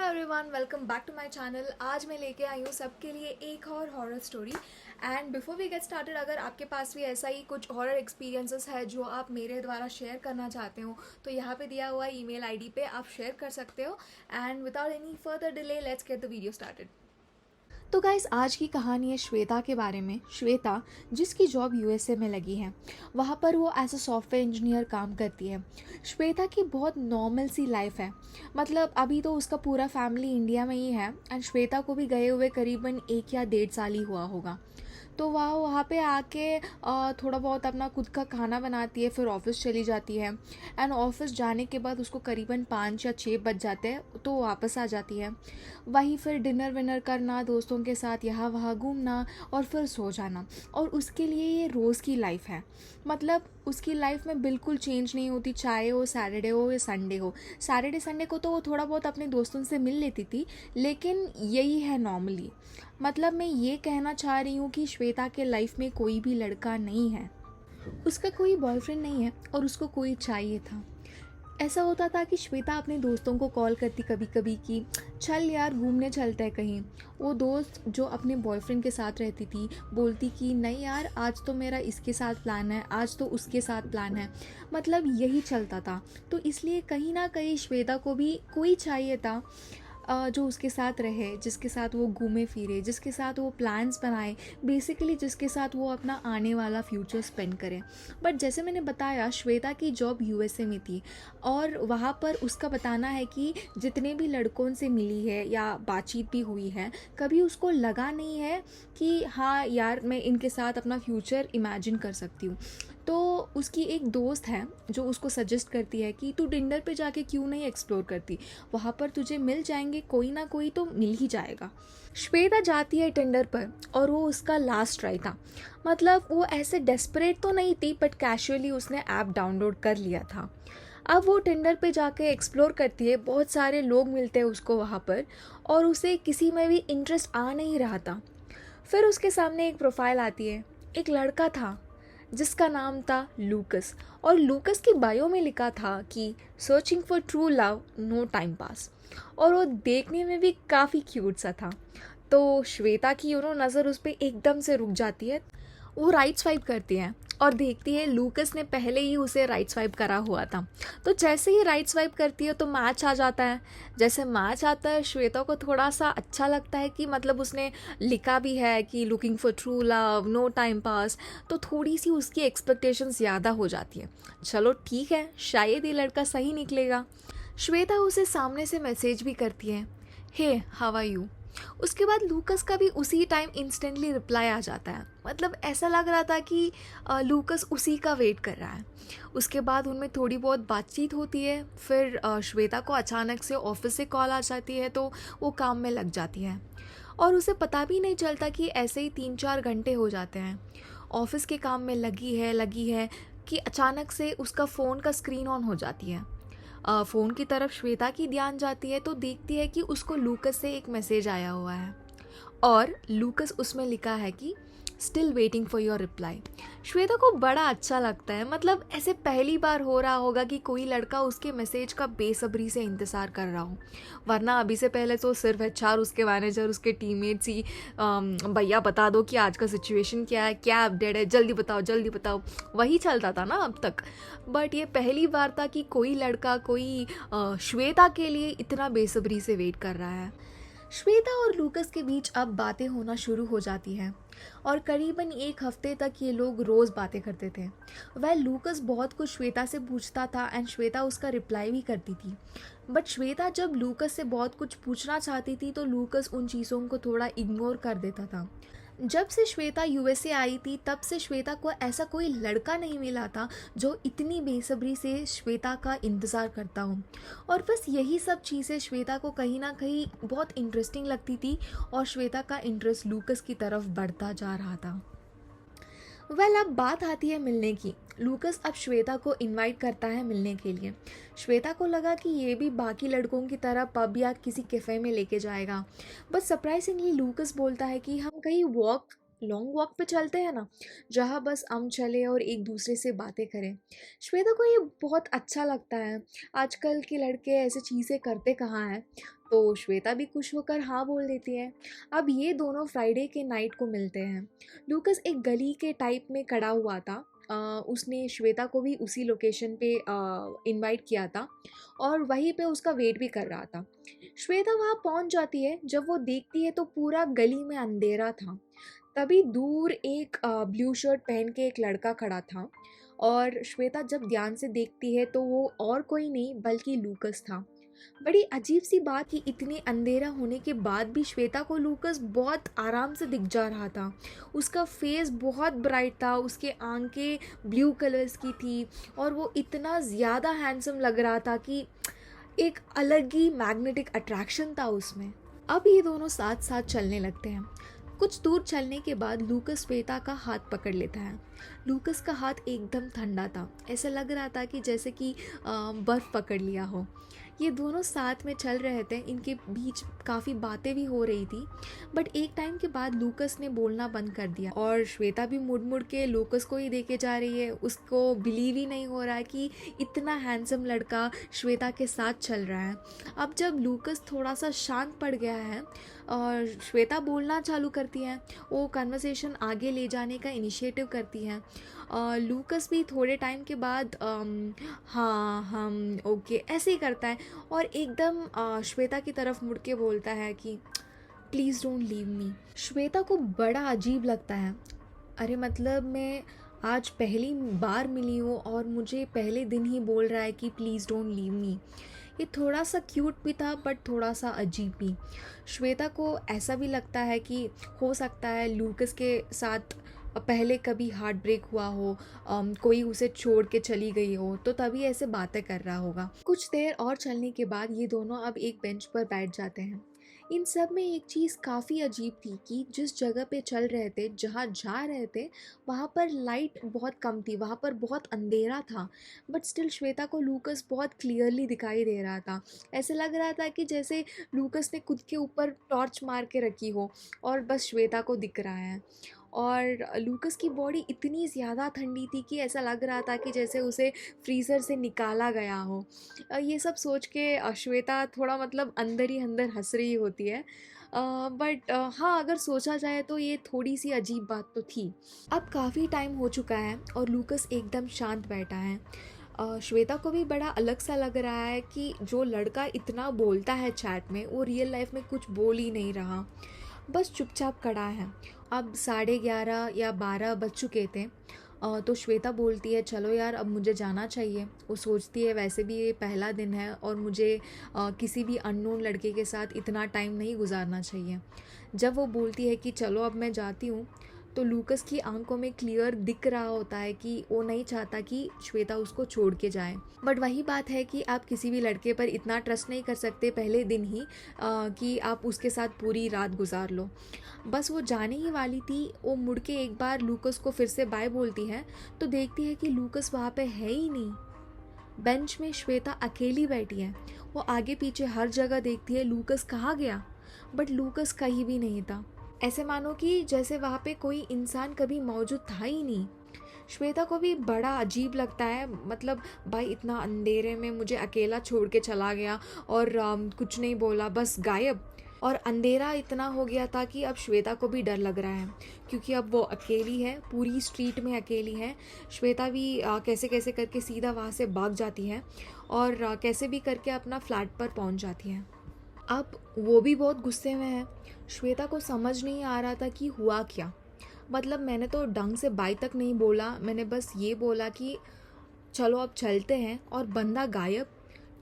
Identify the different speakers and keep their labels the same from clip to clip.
Speaker 1: Everyone, welcome back to my channel. आज मैं लेके आई हूँ सबके लिए एक और horror story. And before we get started, अगर आपके पास भी ऐसा ही कुछ हॉरर एक्सपीरियंसेस है जो आप मेरे द्वारा शेयर करना चाहते हो तो यहाँ पे दिया हुआ ईमेल आईडी पे आप शेयर कर सकते हो। And without any further delay, let's get the video started. तो गाइस, आज की कहानी है श्वेता के बारे में। श्वेता जिसकी जॉब यूएसए में लगी है, वहाँ पर वो एज अ सॉफ्टवेयर इंजीनियर काम करती है। श्वेता की बहुत नॉर्मल सी लाइफ है। मतलब अभी तो उसका पूरा फैमिली इंडिया में ही है एंड श्वेता को भी गए हुए करीबन 1 या 1.5 साल ही हुआ होगा। तो वह वहाँ पे आके थोड़ा बहुत अपना खुद का खाना बनाती है, फिर ऑफिस चली जाती है। एंड ऑफिस जाने के बाद उसको करीबन 5 या 6 बज जाते हैं तो वापस आ जाती है। वही फिर डिनर विनर करना, दोस्तों के साथ यहाँ वहाँ घूमना और फिर सो जाना। और उसके लिए ये रोज़ की लाइफ है। मतलब उसकी लाइफ में बिल्कुल चेंज नहीं होती, चाहे वो सैटरडे हो या संडे हो। सैटरडे संडे को तो वो थोड़ा बहुत अपने दोस्तों से मिल लेती थी, लेकिन यही है नॉर्मली। मतलब मैं ये कहना चाह रही हूँ कि श्वेता के लाइफ में कोई भी लड़का नहीं है, उसका कोई बॉयफ्रेंड नहीं है और उसको कोई चाहिए था। ऐसा होता था कि श्वेता अपने दोस्तों को कॉल करती कभी कभी कि चल यार घूमने चलते हैं कहीं। वो दोस्त जो अपने बॉयफ्रेंड के साथ रहती थी बोलती कि नहीं यार, आज तो मेरा इसके साथ प्लान है, आज तो उसके साथ प्लान है। मतलब यही चलता था। तो इसलिए कहीं ना कहीं श्वेता को भी कोई चाहिए था जो उसके साथ रहे, जिसके साथ वो घूमे फिरे, जिसके साथ वो प्लान्स बनाए, बेसिकली जिसके साथ वो अपना आने वाला फ्यूचर स्पेंड करे। बट जैसे मैंने बताया, श्वेता की जॉब यूएसए में थी और वहाँ पर उसका बताना है कि जितने भी लड़कों से मिली है या बातचीत भी हुई है, कभी उसको लगा नहीं है कि हाँ यार मैं इनके साथ अपना फ्यूचर इमेजिन कर सकती हूँ। तो उसकी एक दोस्त है जो उसको सजेस्ट करती है कि तू टिंडर पे जाके क्यों नहीं एक्सप्लोर करती, वहाँ पर तुझे मिल जाएंगे, कोई ना कोई तो मिल ही जाएगा। श्वेता जाती है टिंडर पर और वो उसका लास्ट ट्राई था। मतलब वो ऐसे डेस्परेट तो नहीं थी, बट कैजुअली उसने ऐप डाउनलोड कर लिया था। अब वो टिंडर पे जाके एक्सप्लोर करती है, बहुत सारे लोग मिलते हैं उसको वहाँ पर और उसे किसी में भी इंटरेस्ट आ नहीं रहा था। फिर उसके सामने एक प्रोफाइल आती है। एक लड़का था जिसका नाम था लूकस, और लूकस की बायो में लिखा था कि searching for true love, no time pass. और वो देखने में भी काफ़ी क्यूट सा था। तो श्वेता की नज़र उस पर एकदम से रुक जाती है। वो राइट स्वाइप करती है और देखती है लूकस ने पहले ही उसे राइट स्वाइप करा हुआ था। तो जैसे ही राइट स्वाइप करती है तो मैच आ जाता है। जैसे मैच आता है, श्वेता को थोड़ा सा अच्छा लगता है कि मतलब उसने लिखा भी है कि looking for true love, no time pass. तो थोड़ी सी उसकी एक्सपेक्टेशंस ज़्यादा हो जाती है। चलो ठीक है, शायद ये लड़का सही निकलेगा। श्वेता उसे सामने से मैसेज भी करती है, हे हाउ आर यू। उसके बाद लूकस का भी उसी टाइम इंस्टेंटली रिप्लाई आ जाता है। मतलब ऐसा लग रहा था कि लूकस उसी का वेट कर रहा है। उसके बाद उनमें थोड़ी बहुत बातचीत होती है। फिर श्वेता को अचानक से ऑफिस से कॉल आ जाती है तो वो काम में लग जाती है और उसे पता भी नहीं चलता कि ऐसे ही 3-4 घंटे हो जाते हैं। ऑफिस के काम में लगी है कि अचानक से उसका फ़ोन का स्क्रीन ऑन हो जाती है। फ़ोन की तरफ श्वेता की ध्यान जाती है तो देखती है कि उसको लूकस से एक मैसेज आया हुआ है और लूकस उसमें लिखा है कि still waiting for your reply. Shweta को बड़ा अच्छा लगता है। मतलब ऐसे पहली बार हो रहा होगा कि कोई लड़का उसके मैसेज का बेसब्री से इंतज़ार कर रहा हो, वरना अभी से पहले तो सिर्फ एचआर, उसके मैनेजर, उसके टीममेट्स ही भैया बता दो कि आज का सिचुएशन क्या है, क्या अपडेट है, जल्दी बताओ जल्दी बताओ, वही चलता था ना अब तक। बट ये पहली बार था कि कोई लड़का, कोई श्वेता के लिए इतना बेसब्री से वेट कर रहा है। श्वेता और लूकस के बीच अब बातें होना शुरू हो जाती हैं और करीबन 1 हफ्ते तक ये लोग रोज़ बातें करते थे। वह लूकस बहुत कुछ श्वेता से पूछता था एंड श्वेता उसका रिप्लाई भी करती थी। बट श्वेता जब लूकस से बहुत कुछ पूछना चाहती थी तो लूकस उन चीज़ों को थोड़ा इग्नोर कर देता था। जब से श्वेता यूएसए आई थी तब से श्वेता को ऐसा कोई लड़का नहीं मिला था जो इतनी बेसब्री से श्वेता का इंतज़ार करता हो। और बस यही सब चीज़ें श्वेता को कहीं ना कहीं बहुत इंटरेस्टिंग लगती थी और श्वेता का इंटरेस्ट लूकस की तरफ बढ़ता जा रहा था। अब बात आती है मिलने की। लूकस अब श्वेता को इनवाइट करता है मिलने के लिए। श्वेता को लगा कि ये भी बाकी लड़कों की तरह पब या किसी कैफ़े में लेके जाएगा, बट सरप्राइजिंगली लूकस बोलता है कि हम कहीं वॉक लॉन्ग वॉक पे चलते हैं ना, जहाँ बस हम चले और एक दूसरे से बातें करें। श्वेता को ये बहुत अच्छा लगता है। आजकल के लड़के ऐसे चीज़ें करते कहाँ हैं, तो श्वेता भी खुश होकर हाँ बोल देती है। अब ये दोनों फ्राइडे के नाइट को मिलते हैं। लूकस एक गली के टाइप में खड़ा हुआ था। उसने श्वेता को भी उसी लोकेशन पे इनवाइट किया था और वहीं पे उसका वेट भी कर रहा था। श्वेता वहाँ पहुँच जाती है। जब वो देखती है तो पूरा गली में अंधेरा था। तभी दूर एक ब्लू शर्ट पहन के एक लड़का खड़ा था और श्वेता जब ध्यान से देखती है तो वो और कोई नहीं बल्कि लूकस था। बड़ी अजीब सी बात कि इतने अंधेरा होने के बाद भी श्वेता को लूकस बहुत आराम से दिख जा रहा था। उसका फेस बहुत ब्राइट था, उसके आंखें ब्लू कलर्स की थी और वो इतना ज़्यादा हैंडसम लग रहा था कि एक अलग ही मैग्नेटिक अट्रैक्शन था उसमें। अब ये दोनों साथ साथ चलने लगते हैं। कुछ दूर चलने के बाद लूकस श्वेता का हाथ पकड़ लेता है। लूकस का हाथ एकदम ठंडा था, ऐसा लग रहा था कि जैसे कि बर्फ़ पकड़ लिया हो। ये दोनों साथ में चल रहे थे, इनके बीच काफ़ी बातें भी हो रही थी। बट एक टाइम के बाद लूकस ने बोलना बंद कर दिया और श्वेता भी मुड़ मुड़ के लूकस को ही देखे जा रही है। उसको बिलीव ही नहीं हो रहा है कि इतना हैंडसम लड़का श्वेता के साथ चल रहा है। अब जब लूकस थोड़ा सा शांत पड़ गया है और श्वेता बोलना चालू करती है, वो कन्वर्सेशन आगे ले जाने का इनिशिएटिव करती है। लूकस भी थोड़े टाइम के बाद हाँ हम ओके ऐसे ही करता है और एकदम श्वेता की तरफ मुड़ के बोलता है कि please don't leave me. Shweta को बड़ा अजीब लगता है। अरे मतलब मैं आज पहली बार मिली हूँ और मुझे पहले दिन ही बोल रहा है कि प्लीज़ डोंट लीव मी। ये थोड़ा सा क्यूट भी था बट थोड़ा सा अजीब भी। श्वेता को ऐसा भी लगता है कि हो सकता है लूकस के साथ पहले कभी हार्ट ब्रेक हुआ हो, कोई उसे छोड़ के चली गई हो, तो तभी ऐसे बातें कर रहा होगा। कुछ देर और चलने के बाद ये दोनों अब एक बेंच पर बैठ जाते हैं। इन सब में एक चीज़ काफ़ी अजीब थी कि जिस जगह पे चल रहे थे, जहाँ जा रहे थे, वहाँ पर लाइट बहुत कम थी, वहाँ पर बहुत अंधेरा था। बट स्टिल श्वेता को लूकस बहुत क्लियरली दिखाई दे रहा था। ऐसे लग रहा था कि जैसे लूकस ने खुद के ऊपर टॉर्च मार के रखी हो और बस श्वेता को दिख रहा है। और लूकस की बॉडी इतनी ज़्यादा ठंडी थी कि ऐसा लग रहा था कि जैसे उसे फ्रीज़र से निकाला गया हो। ये सब सोच के श्वेता थोड़ा मतलब अंदर ही अंदर हंस रही होती है। बट हाँ, अगर सोचा जाए तो ये थोड़ी सी अजीब बात तो थी। अब काफ़ी टाइम हो चुका है और लूकस एकदम शांत बैठा है। श्वेता को भी बड़ा अलग सा लग रहा है कि जो लड़का इतना बोलता है चैट में, वो रियल लाइफ में कुछ बोल ही नहीं रहा, बस चुपचाप खड़ा है। अब 11:30 या 12 बज चुके थे। तो श्वेता बोलती है चलो यार अब मुझे जाना चाहिए। वो सोचती है वैसे भी ये पहला दिन है और मुझे किसी भी अननोन लड़के के साथ इतना टाइम नहीं गुजारना चाहिए। जब वो बोलती है कि चलो अब मैं जाती हूँ, तो लूकस की आंखों में क्लियर दिख रहा होता है कि वो नहीं चाहता कि श्वेता उसको छोड़ के जाए। बट वही बात है कि आप किसी भी लड़के पर इतना ट्रस्ट नहीं कर सकते पहले दिन ही कि आप उसके साथ पूरी रात गुजार लो। बस वो जाने ही वाली थी, वो मुड़ के एक बार लूकस को फिर से बाय बोलती है तो देखती है कि लूकस वहाँ पे है ही नहीं। बेंच में श्वेता अकेली बैठी है। वो आगे पीछे हर जगह देखती है लूकस कहाँ गया, बट लूकस कहीं भी नहीं था। ऐसे मानो कि जैसे वहाँ पे कोई इंसान कभी मौजूद था ही नहीं। श्वेता को भी बड़ा अजीब लगता है, मतलब भाई इतना अंधेरे में मुझे अकेला छोड़ के चला गया और कुछ नहीं बोला, बस गायब। और अंधेरा इतना हो गया था कि अब श्वेता को भी डर लग रहा है क्योंकि अब वो अकेली है, पूरी स्ट्रीट में अकेली है। श्वेता भी कैसे कैसे करके सीधा वहाँ से भाग जाती है और कैसे भी करके अपना फ्लैट पर पहुँच जाती है। अब वो भी बहुत गुस्से में है। श्वेता को समझ नहीं आ रहा था कि हुआ क्या। मतलब मैंने तो ढंग से बाय तक नहीं बोला, मैंने बस ये बोला कि चलो अब चलते हैं, और बंदा गायब।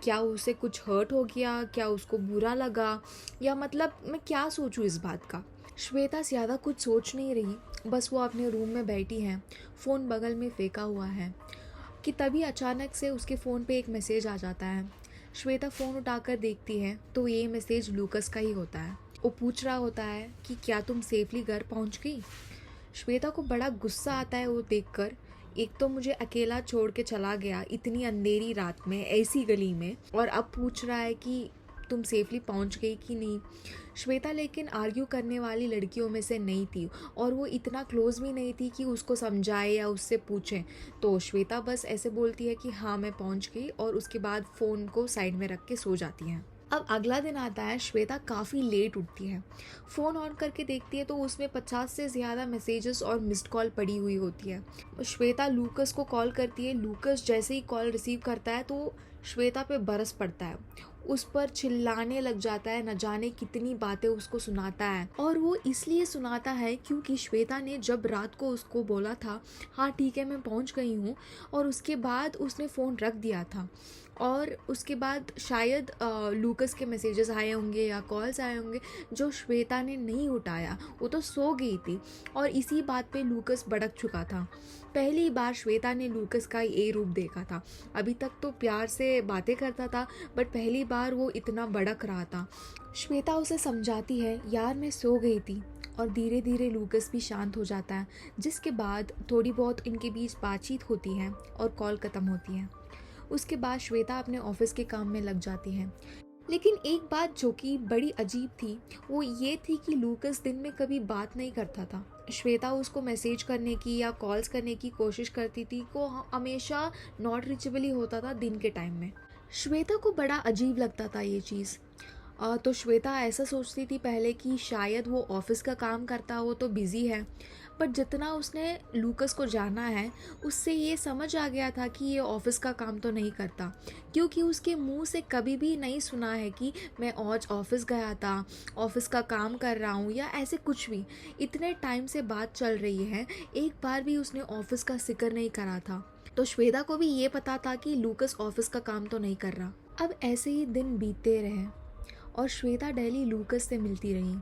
Speaker 1: क्या उसे कुछ हर्ट हो गया, क्या उसको बुरा लगा, या मतलब मैं क्या सोचूं इस बात का। श्वेता ज़्यादा कुछ सोच नहीं रही, बस वो अपने रूम में बैठी है, फ़ोन बगल में फेंका हुआ है कि तभी अचानक से उसके फ़ोन पे एक मैसेज आ जाता है। श्वेता फ़ोन उठाकर देखती है तो ये मैसेज लूकस का ही होता है। वो पूछ रहा होता है कि क्या तुम सेफली घर पहुंच गई। श्वेता को बड़ा गुस्सा आता है वो देखकर। एक तो मुझे अकेला छोड़ के चला गया इतनी अंधेरी रात में ऐसी गली में, और अब पूछ रहा है कि तुम सेफली पहुंच गई कि नहीं। श्वेता लेकिन आर्ग्यू करने वाली लड़कियों में से नहीं थी और वो इतना क्लोज भी नहीं थी कि उसको समझाए या उससे पूछें। तो श्वेता बस ऐसे बोलती है कि हाँ मैं पहुंच गई और उसके बाद फ़ोन को साइड में रख के सो जाती है। अब अगला दिन आता है। श्वेता काफ़ी लेट उठती है। फ़ोन ऑन करके देखती है तो उसमें 50 से ज़्यादा मैसेजेस और मिस्ड कॉल पड़ी हुई होती है। श्वेता लूकस को कॉल करती है। लूकस जैसे ही कॉल रिसीव करता है तो श्वेता पे बरस पड़ता है, उस पर चिल्लाने लग जाता है, न जाने कितनी बातें उसको सुनाता है। और वो इसलिए सुनाता है क्योंकि श्वेता ने जब रात को उसको बोला था हाँ ठीक है मैं पहुंच गई हूँ, और उसके बाद उसने फ़ोन रख दिया था और उसके बाद शायद लूकस के मैसेजेस आए होंगे या कॉल्स आए होंगे जो श्वेता ने नहीं उठाया, वो तो सो गई थी। और इसी बात पे लूकस भड़क चुका था। पहली बार श्वेता ने लूकस का ये रूप देखा था। अभी तक तो प्यार से बातें करता था, बट पहली बार वो इतना भड़क रहा था। श्वेता उसे समझाती है यार मैं सो गई थी, और धीरे धीरे लूकस भी शांत हो जाता है, जिसके बाद थोड़ी बहुत इनके बीच बातचीत होती है और कॉल ख़त्म होती है। उसके बाद श्वेता अपने ऑफिस के काम में लग जाती है। लेकिन एक बात जो कि बड़ी अजीब थी वो ये थी कि लूकस दिन में कभी बात नहीं करता था। श्वेता उसको मैसेज करने की या कॉल्स करने की कोशिश करती थी, को हमेशा नॉट रीचेबल ही होता था दिन के टाइम में। श्वेता को बड़ा अजीब लगता था ये चीज़। तो श्वेता ऐसा सोचती थी पहले कि शायद वो ऑफिस का काम करता हो तो बिज़ी है, बट जितना उसने लूकस को जाना है उससे ये समझ आ गया था कि ये ऑफिस का काम तो नहीं करता, क्योंकि उसके मुंह से कभी भी नहीं सुना है कि मैं आज ऑफिस गया था, ऑफिस का काम कर रहा हूँ या ऐसे कुछ भी। इतने टाइम से बात चल रही है, एक बार भी उसने ऑफिस का जिक्र नहीं करा था। तो श्वेता को भी ये पता था कि लूकस ऑफिस का काम तो नहीं कर रहा। अब ऐसे ही दिन बीतते रहे और श्वेता डेली लूकस से मिलती रही।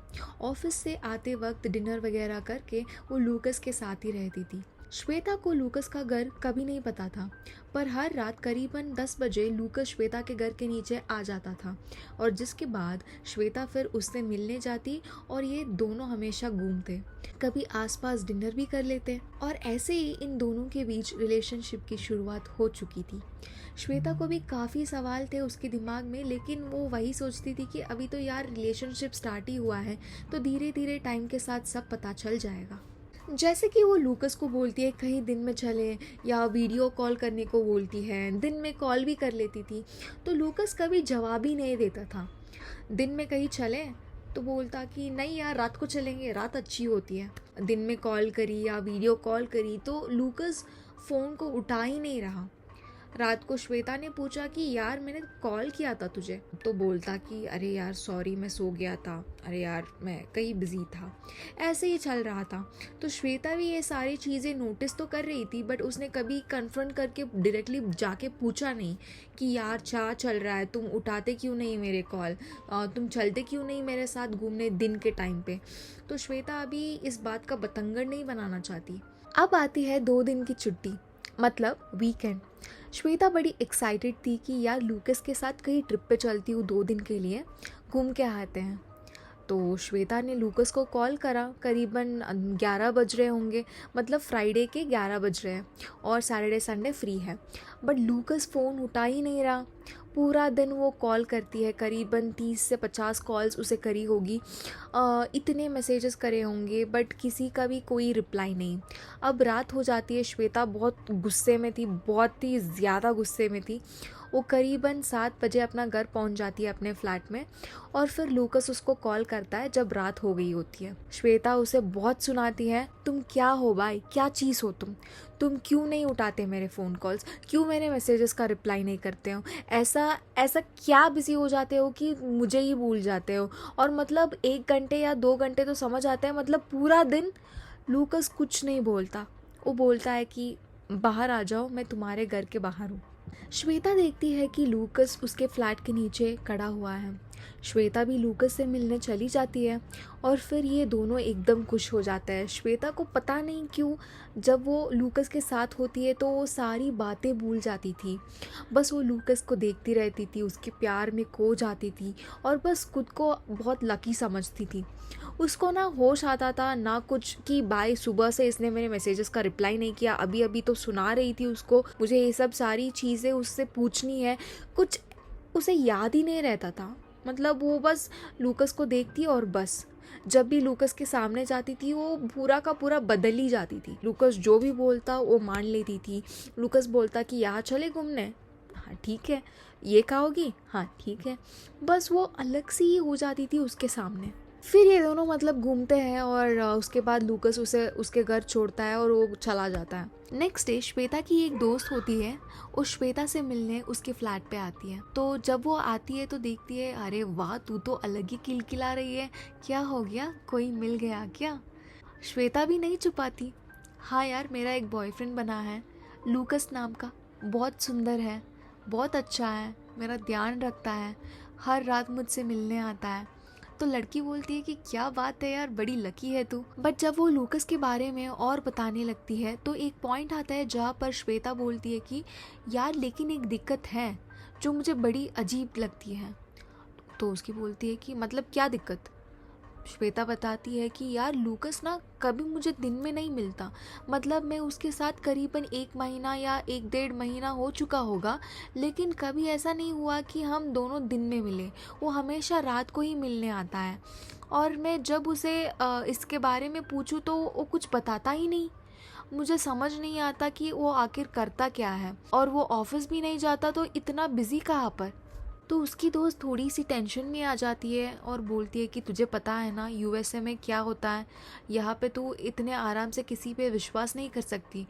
Speaker 1: ऑफिस से आते वक्त डिनर वगैरह करके वो लूकस के साथ ही रहती थी। श्वेता को लूकस का घर कभी नहीं पता था, पर हर रात करीबन 10 बजे लूकस श्वेता के घर के नीचे आ जाता था, और जिसके बाद श्वेता फिर उससे मिलने जाती और ये दोनों हमेशा घूमते, कभी आसपास डिनर भी कर लेते, और ऐसे ही इन दोनों के बीच रिलेशनशिप की शुरुआत हो चुकी थी। श्वेता को भी काफ़ी सवाल थे उसके दिमाग में, लेकिन वो वही सोचती थी कि अभी तो यार रिलेशनशिप स्टार्ट ही हुआ है, तो धीरे धीरे टाइम के साथ सब पता चल जाएगा। जैसे कि वो लूकस को बोलती है कहीं दिन में चले, या वीडियो कॉल करने को बोलती है, दिन में कॉल भी कर लेती थी, तो लूकस कभी जवाब ही नहीं देता था। दिन में कहीं चले तो बोलता कि नहीं यार रात को चलेंगे, रात अच्छी होती है। दिन में कॉल करी या वीडियो कॉल करी तो लूकस फ़ोन को उठा ही नहीं रहा। रात को श्वेता ने पूछा कि यार मैंने कॉल किया था तुझे, तो बोलता कि अरे यार सॉरी मैं सो गया था, अरे यार मैं कहीं बिजी था। ऐसे ही चल रहा था। तो श्वेता भी ये सारी चीज़ें नोटिस तो कर रही थी, बट उसने कभी कन्फ्रंट करके डायरेक्टली जाके पूछा नहीं कि यार क्या चल रहा है, तुम उठाते क्यों नहीं मेरे कॉल, तुम चलते क्यों नहीं मेरे साथ घूमने दिन के टाइम पे। तो श्वेता अभी इस बात का बतंगड़ नहीं बनाना चाहती। अब आती है 2 दिन की छुट्टी, मतलब वीकेंड। श्वेता बड़ी एक्साइटेड थी कि यार लूकस के साथ कहीं ट्रिप पे चलती हूँ 2 दिन के लिए, घूम के आते हैं। तो श्वेता ने लूकस को कॉल करा, करीबन 11 बज रहे होंगे, मतलब फ्राइडे के 11 बज रहे हैं और सैटरडे संडे फ्री है, बट लूकस फ़ोन उठा ही नहीं रहा। पूरा दिन वो कॉल करती है, करीबन 30 से 50 कॉल्स उसे करी होगी, इतने मैसेजेस करे होंगे, बट किसी का भी कोई रिप्लाई नहीं। अब रात हो जाती है, श्वेता बहुत गुस्से में थी, बहुत ही ज़्यादा गुस्से में थी। वो करीबन 7 बजे अपना घर पहुंच जाती है अपने फ्लैट में, और फिर लूकस उसको कॉल करता है जब रात हो गई होती है। श्वेता उसे बहुत सुनाती है, तुम क्या हो भाई, क्या चीज़ हो तुम क्यों नहीं उठाते मेरे फ़ोन कॉल्स, क्यों मेरे मैसेजेस का रिप्लाई नहीं करते हो, ऐसा ऐसा क्या बिज़ी हो जाते हो कि मुझे ही भूल जाते हो। और मतलब 1 घंटे या 2 घंटे तो समझ आता है, मतलब पूरा दिन लूकस कुछ नहीं बोलता। वो बोलता है कि बाहर आ जाओ, मैं तुम्हारे घर के बाहर हूँ। श्वेता देखती है कि लूकस उसके फ्लैट के नीचे खड़ा हुआ है। श्वेता भी लूकस से मिलने चली जाती है और फिर ये दोनों एकदम खुश हो जाता है। श्वेता को पता नहीं क्यों जब वो लूकस के साथ होती है तो वो सारी बातें भूल जाती थी, बस वो लूकस को देखती रहती थी, उसके प्यार में खो जाती थी और बस खुद को बहुत लकी समझती थी। उसको ना होश आता था ना कुछ कि भाई सुबह से इसने मेरे मैसेजेस का रिप्लाई नहीं किया, अभी अभी तो सुना रही थी उसको, मुझे ये सब सारी चीज़ें उससे पूछनी है, कुछ उसे याद ही नहीं रहता था। मतलब वो बस लूकस को देखती और बस। जब भी लूकस के सामने जाती थी वो पूरा का पूरा बदल ही जाती थी। लूकस जो भी बोलता वो मान लेती थी। लूकस बोलता कि यहाँ चले घूमने, हाँ ठीक है। ये खाओगी, हाँ ठीक है। बस वो अलग सी ही हो जाती थी उसके सामने। फिर ये दोनों मतलब घूमते हैं और उसके बाद लूकस उसे उसके घर छोड़ता है और वो चला जाता है। नेक्स्ट डे श्वेता की एक दोस्त होती है, वो श्वेता से मिलने उसके फ्लैट पे आती है। तो जब वो आती है तो देखती है, अरे वाह तू तो अलग ही किलकिला रही है, क्या हो गया, कोई मिल गया क्या? श्वेता भी नहीं छुपाती, हाँ यार मेरा एक बॉयफ्रेंड बना है लूकस नाम का, बहुत सुंदर है, बहुत अच्छा है, मेरा ध्यान रखता है, हर रात मुझसे मिलने आता है। तो लड़की बोलती है कि क्या बात है यार, बड़ी लकी है तू। बट जब वो लूकस के बारे में और बताने लगती है तो एक पॉइंट आता है जहाँ पर श्वेता बोलती है कि यार लेकिन एक दिक्कत है जो मुझे बड़ी अजीब लगती है। तो उसकी बोलती है कि मतलब क्या दिक्कत? श्वेता बताती है कि यार लूकस ना कभी मुझे दिन में नहीं मिलता, मतलब मैं उसके साथ करीबन 1 महीना या 1 डेढ़ महीना हो चुका होगा, लेकिन कभी ऐसा नहीं हुआ कि हम दोनों दिन में मिले। वो हमेशा रात को ही मिलने आता है और मैं जब उसे इसके बारे में पूछूं तो वो कुछ बताता ही नहीं। मुझे समझ नहीं आता कि वो आखिर करता क्या है, और वो ऑफिस भी नहीं जाता तो इतना बिजी कहाँ पर। तो उसकी दोस्त थोड़ी सी टेंशन में आ जाती है और बोलती है कि तुझे पता है ना यूएसए में क्या होता है, यहाँ पे तू इतने आराम से किसी पे विश्वास नहीं कर सकती।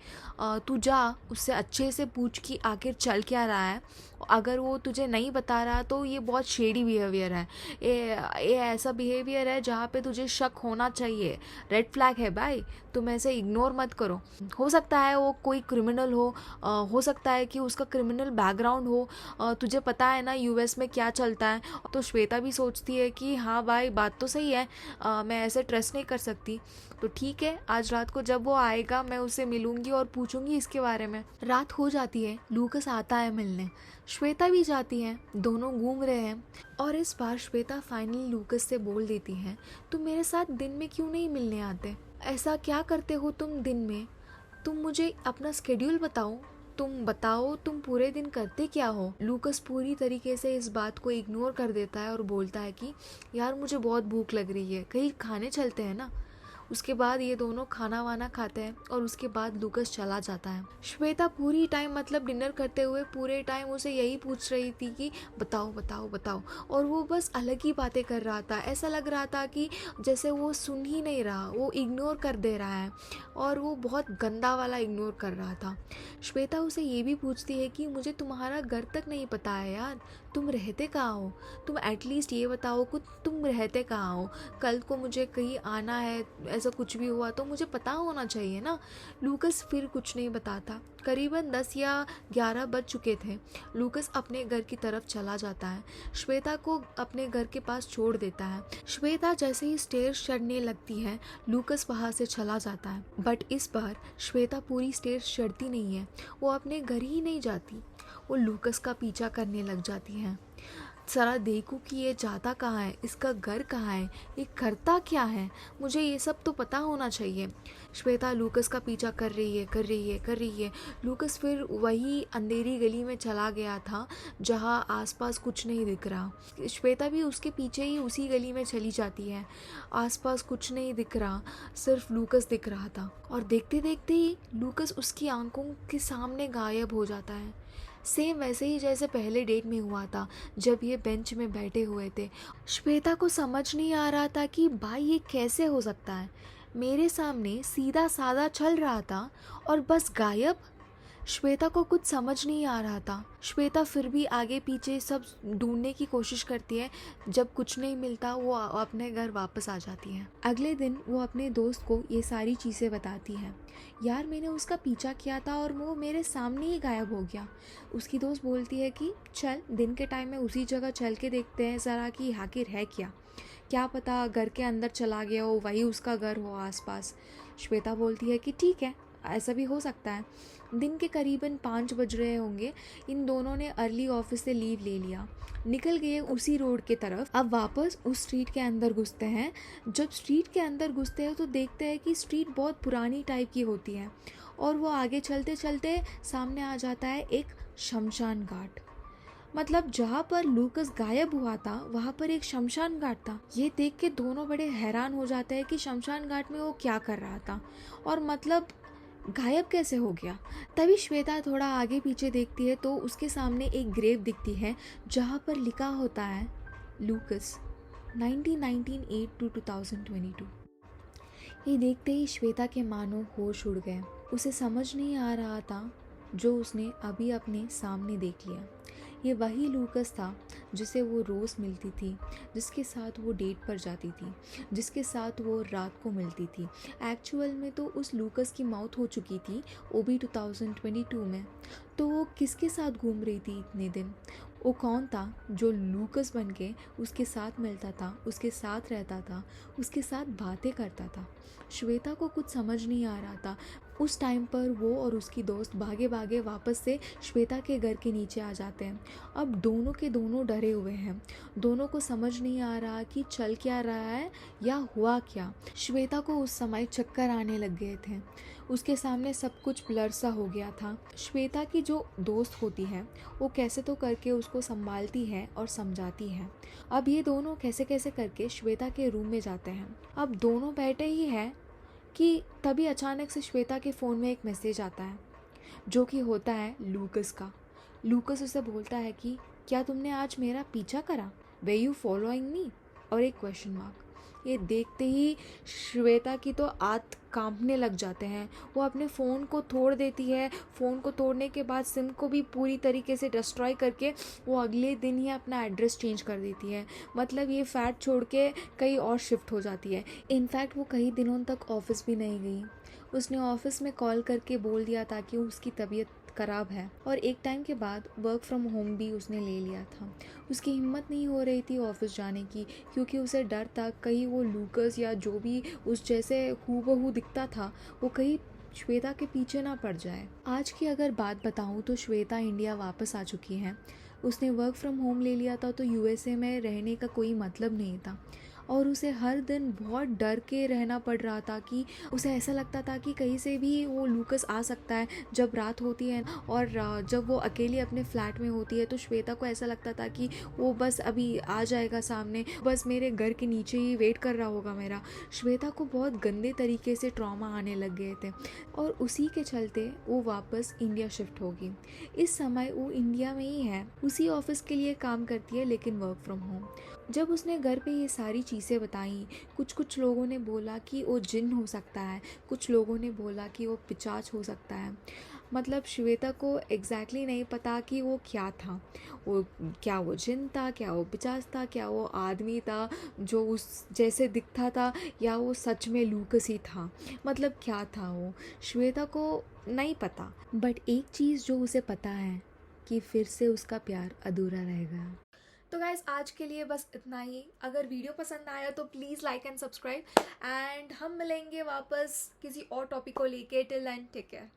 Speaker 1: तू जा उससे अच्छे से पूछ कि आखिर चल क्या रहा है। अगर वो तुझे नहीं बता रहा तो ये बहुत शेडी बिहेवियर है, ये ऐसा बिहेवियर है जहाँ पे तुझे शक होना चाहिए, रेड फ्लैग है भाई, तुम ऐसे इग्नोर मत करो। हो सकता है वो कोई क्रिमिनल हो सकता है कि उसका क्रिमिनल बैकग्राउंड हो, तुझे पता है ना यूएस में क्या चलता है। तो श्वेता भी सोचती है कि हाँ भाई बात तो सही है, मैं ऐसे ट्रस्ट नहीं कर सकती। तो ठीक है, आज रात को जब वो आएगा मैं उससे मिलूंगी और पूछूंगी इसके बारे में। रात हो जाती है, लूकस आता है मिलने, श्वेता भी जाती है, दोनों घूम रहे हैं। और इस बार श्वेता फाइनली लूकस से बोल देती है, तुम मेरे साथ दिन में क्यों नहीं मिलने आते? ऐसा क्या करते हो तुम दिन में? तुम मुझे अपना स्केड्यूल बताओ, तुम बताओ तुम पूरे दिन करते क्या हो? लूकस पूरी तरीके से इस बात को इग्नोर कर देता है और बोलता है कि यार मुझे बहुत भूख लग रही है, कहीं खाने चलते हैं ना। उसके बाद ये दोनों खाना वाना खाते हैं और उसके बाद लूकस चला जाता है। श्वेता पूरी टाइम मतलब डिनर करते हुए पूरे टाइम उसे यही पूछ रही थी कि बताओ बताओ बताओ, और वो बस अलग ही बातें कर रहा था। ऐसा लग रहा था कि जैसे वो सुन ही नहीं रहा, वो इग्नोर कर दे रहा है, और वो बहुत गंदा वाला इग्नोर कर रहा था। श्वेता उसे ये भी पूछती है कि मुझे तुम्हारा घर तक नहीं पता है यार, तुम रहते कहाँ हो? तुम एटलीस्ट ये बताओ कि तुम रहते कहाँ हो, कल को मुझे कहीं आना है, ऐसा कुछ भी हुआ तो मुझे पता होना चाहिए ना। लूकस फिर कुछ नहीं बताता। करीबन 10 या 11 बज चुके थे। लूकस अपने घर की तरफ चला जाता है, श्वेता को अपने घर के पास छोड़ देता है। श्वेता जैसे ही स्टेयर्स चढ़ने लगती है, लूकस वहाँ से चला जाता है। बट इस बार श्वेता पूरी स्टेयर्स चढ़ती नहीं है, वो अपने घर ही नहीं जाती, वो लूकस का पीछा करने लग जाती है। जरा देखूं कि ये जाता कहाँ है, इसका घर कहाँ है, ये करता क्या है, मुझे ये सब तो पता होना चाहिए। श्वेता लूकस का पीछा कर रही है, कर रही है, कर रही है। लूकस फिर वही अंधेरी गली में चला गया था जहाँ आसपास कुछ नहीं दिख रहा। श्वेता भी उसके पीछे ही उसी गली में चली जाती है। आसपास कुछ नहीं दिख रहा, सिर्फ लूकस दिख रहा था, और देखते देखते ही लूकस उसकी आंखों के सामने गायब हो जाता है। सेम वैसे ही जैसे पहले डेट में हुआ था जब ये बेंच में बैठे हुए थे। श्वेता को समझ नहीं आ रहा था कि भाई ये कैसे हो सकता है, मेरे सामने सीधा साधा चल रहा था और बस गायब। श्वेता को कुछ समझ नहीं आ रहा था। श्वेता फिर भी आगे पीछे सब ढूंढने की कोशिश करती है। जब कुछ नहीं मिलता वो अपने घर वापस आ जाती है। अगले दिन वो अपने दोस्त को ये सारी चीज़ें बताती है, यार मैंने उसका पीछा किया था और वो मेरे सामने ही गायब हो गया। उसकी दोस्त बोलती है कि चल दिन के टाइम में उसी जगह चल के देखते हैं ज़रा कि आखिर है क्या, क्या पता घर के अंदर चला गया हो, वही उसका घर हो आसपास। श्वेता बोलती है कि ठीक है, ऐसा भी हो सकता है। दिन के करीबन 5 बज रहे होंगे। इन दोनों ने अर्ली ऑफिस से लीव ले लिया, निकल गए उसी रोड के तरफ। अब वापस उस स्ट्रीट के अंदर घुसते हैं। जब स्ट्रीट के अंदर घुसते हैं तो देखते हैं कि स्ट्रीट बहुत पुरानी टाइप की होती है, और वो आगे चलते चलते सामने आ जाता है एक शमशान घाट। मतलब जहाँ पर लूकस गायब हुआ था वहाँ पर एक शमशान घाट था। ये देख के दोनों बड़े हैरान हो जाते हैं कि शमशान घाट में वो क्या कर रहा था और मतलब गायब कैसे हो गया। तभी श्वेता थोड़ा आगे पीछे देखती है तो उसके सामने एक ग्रेव दिखती है जहाँ पर लिखा होता है लूकस 1998 to 2022। ये देखते ही श्वेता के मानो होश उड़ गए। उसे समझ नहीं आ रहा था जो उसने अभी अपने सामने देख लिया। ये वही लूकस था जिसे वो रोज़ मिलती थी, जिसके साथ वो डेट पर जाती थी, जिसके साथ वो रात को मिलती थी। एक्चुअल में तो उस लूकस की मौत हो चुकी थी, वो भी 2022 में। तो वो किसके साथ घूम रही थी इतने दिन? वो कौन था जो लूकस बन के उसके साथ मिलता था, उसके साथ रहता था, उसके साथ बातें करता था? श्वेता को कुछ समझ नहीं आ रहा था। उस टाइम पर वो और उसकी दोस्त भागे भागे वापस से श्वेता के घर के नीचे आ जाते हैं। अब दोनों के दोनों डरे हुए हैं। दोनों को समझ नहीं आ रहा कि चल क्या रहा है या हुआ क्या। श्वेता को उस समय चक्कर आने लग गए थे। उसके सामने सब कुछ ब्लर सा हो गया था। श्वेता की जो दोस्त होती है वो कैसे तो करके उसको संभालती है और समझाती है। अब ये दोनों कैसे कैसे करके श्वेता के रूम में जाते हैं। अब दोनों बैठे ही हैं कि तभी अचानक से श्वेता के फ़ोन में एक मैसेज आता है जो कि होता है लूकस का। लूकस उसे बोलता है कि क्या तुमने आज मेरा पीछा करा? Way you following me? और एक क्वेश्चन मार्क। ये देखते ही श्वेता की तो आंत कांपने लग जाते हैं। वो अपने फ़ोन को तोड़ देती है। फ़ोन को तोड़ने के बाद सिम को भी पूरी तरीके से डिस्ट्रॉय करके वो अगले दिन ही अपना एड्रेस चेंज कर देती है। मतलब ये फैट छोड़ के कहीं और शिफ्ट हो जाती है। इनफैक्ट वो कई दिनों तक ऑफिस भी नहीं गई। उसने ऑफिस में कॉल करके बोल दिया था कि उसकी तबीयत ख़राब है और एक टाइम के बाद वर्क फ्रॉम होम भी उसने ले लिया था। उसकी हिम्मत नहीं हो रही थी ऑफिस जाने की क्योंकि उसे डर था कहीं वो लूकस या जो भी उस जैसे हूबहू दिखता था वो कहीं श्वेता के पीछे ना पड़ जाए। आज की अगर बात बताऊं तो श्वेता इंडिया वापस आ चुकी है। उसने वर्क फ्रॉम होम ले लिया था तो यूएसए में रहने का कोई मतलब नहीं था और उसे हर दिन बहुत डर के रहना पड़ रहा था कि उसे ऐसा लगता था कि कहीं से भी वो लूकस आ सकता है। जब रात होती है और जब वो अकेली अपने फ्लैट में होती है तो श्वेता को ऐसा लगता था कि वो बस अभी आ जाएगा सामने, बस मेरे घर के नीचे ही वेट कर रहा होगा मेरा। श्वेता को बहुत गंदे तरीके से ट्रॉमा आने लग गए थे और उसी के चलते वो वापस इंडिया शिफ्ट होगी। इस समय वो इंडिया में ही है, उसी ऑफिस के लिए काम करती है लेकिन वर्क फ्रॉम होम। जब उसने घर पे ये सारी चीज़ें बताई, कुछ लोगों ने बोला कि वो जिन हो सकता है, कुछ लोगों ने बोला कि वो पिशाच हो सकता है। मतलब श्वेता को एग्जैक्टली नहीं पता कि वो क्या था। क्या वो जिन था, क्या वो पिशाच था, क्या वो आदमी था जो उस जैसे दिखता था, या वो सच में लूकस ही था। मतलब क्या था वो, श्वेता को नहीं पता। बट एक चीज़ जो उसे पता है कि फिर से उसका प्यार अधूरा रहेगा। तो गाइस आज के लिए बस इतना ही। अगर वीडियो पसंद आया तो please like and subscribe and हम मिलेंगे वापस किसी और टॉपिक को लेके। Till then take care.